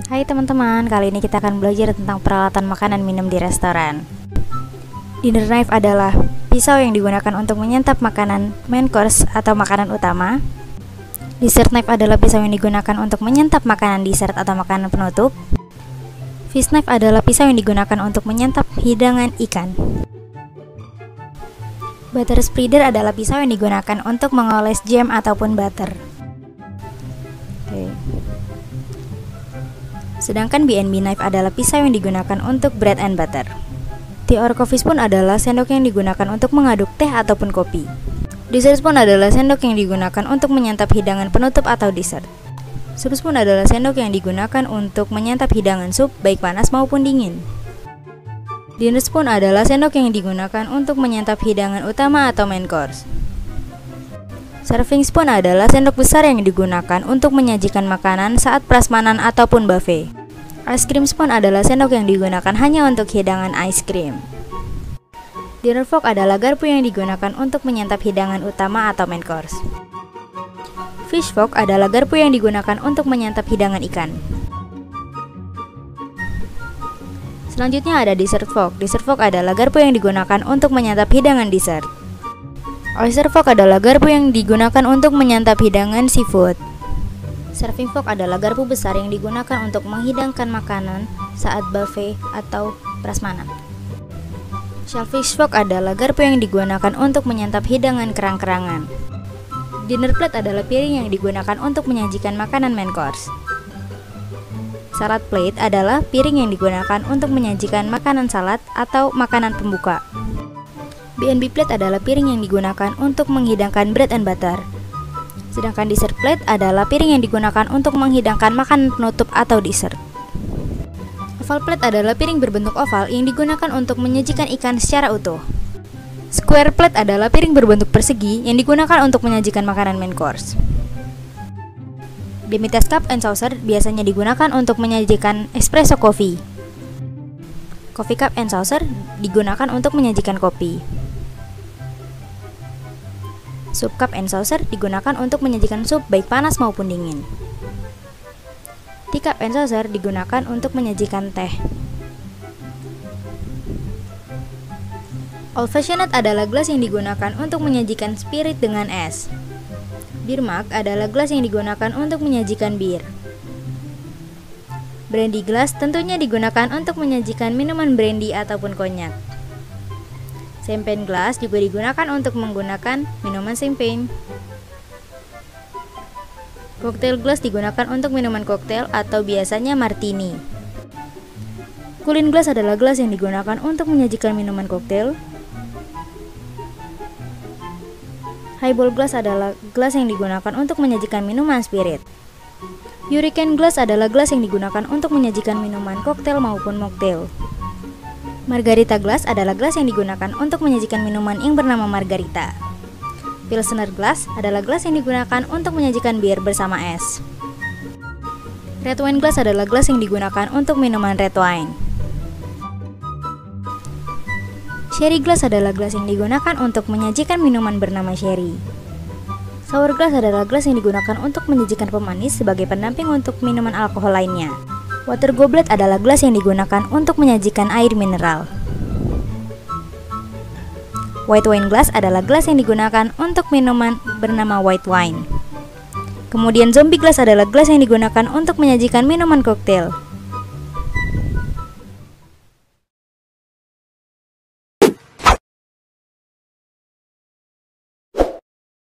Hai teman-teman, kali ini kita akan belajar tentang peralatan makanan minum di restoran. Dinner knife adalah pisau yang digunakan untuk menyantap makanan main course atau makanan utama. Dessert knife adalah pisau yang digunakan untuk menyantap makanan dessert atau makanan penutup. Fish knife adalah pisau yang digunakan untuk menyantap hidangan ikan. Butter spreader adalah pisau yang digunakan untuk mengoles jam ataupun butter. Sedangkan B&B knife adalah pisau yang digunakan untuk bread and butter. Tea or coffee spoon adalah sendok yang digunakan untuk mengaduk teh ataupun kopi. Dessert spoon adalah sendok yang digunakan untuk menyantap hidangan penutup atau dessert. Soup spoon adalah sendok yang digunakan untuk menyantap hidangan sup baik panas maupun dingin. Dinner spoon adalah sendok yang digunakan untuk menyantap hidangan utama atau main course. Serving spoon adalah sendok besar yang digunakan untuk menyajikan makanan saat prasmanan ataupun buffet. Ice cream spoon adalah sendok yang digunakan hanya untuk hidangan ice cream. Dinner fork adalah garpu yang digunakan untuk menyantap hidangan utama atau main course. Fish fork adalah garpu yang digunakan untuk menyantap hidangan ikan. Selanjutnya ada dessert fork. Dessert fork adalah garpu yang digunakan untuk menyantap hidangan dessert. Oyster fork adalah garpu yang digunakan untuk menyantap hidangan seafood. Serving fork adalah garpu besar yang digunakan untuk menghidangkan makanan saat buffet atau prasmanan. Shellfish fork adalah garpu yang digunakan untuk menyantap hidangan kerang-kerangan. Dinner plate adalah piring yang digunakan untuk menyajikan makanan main course. Salad plate adalah piring yang digunakan untuk menyajikan makanan salad atau makanan pembuka. B&B plate adalah piring yang digunakan untuk menghidangkan bread and butter. Sedangkan dessert plate adalah piring yang digunakan untuk menghidangkan makanan penutup atau dessert. Oval plate adalah piring berbentuk oval yang digunakan untuk menyajikan ikan secara utuh. Square plate adalah piring berbentuk persegi yang digunakan untuk menyajikan makanan main course. Demitas cup and saucer biasanya digunakan untuk menyajikan espresso coffee. Coffee cup and saucer digunakan untuk menyajikan kopi. Soup cup and saucer digunakan untuk menyajikan sup baik panas maupun dingin. Tea cup and saucer digunakan untuk menyajikan teh. Old fashioned adalah gelas yang digunakan untuk menyajikan spirit dengan es. Beer mug adalah gelas yang digunakan untuk menyajikan bir. Brandy glass tentunya digunakan untuk menyajikan minuman brandy ataupun konyak. Champagne glass juga digunakan untuk menggunakan minuman champagne. Cocktail glass digunakan untuk minuman koktail atau biasanya martini. Cooling glass adalah gelas yang digunakan untuk menyajikan minuman koktail. Highball glass adalah gelas yang digunakan untuk menyajikan minuman spirit. Hurricane glass adalah gelas yang digunakan untuk menyajikan minuman koktail maupun mocktail. Margarita glass adalah gelas yang digunakan untuk menyajikan minuman yang bernama margarita. Pilsner glass adalah gelas yang digunakan untuk menyajikan bir bersama es. Red wine glass adalah gelas yang digunakan untuk minuman red wine. Sherry glass adalah gelas yang digunakan untuk menyajikan minuman bernama sherry. Sour glass adalah gelas yang digunakan untuk menyajikan pemanis sebagai pendamping untuk minuman alkohol lainnya. Water goblet adalah gelas yang digunakan untuk menyajikan air mineral. White wine glass adalah gelas yang digunakan untuk minuman bernama white wine. Kemudian zombie glass adalah gelas yang digunakan untuk menyajikan minuman koktail.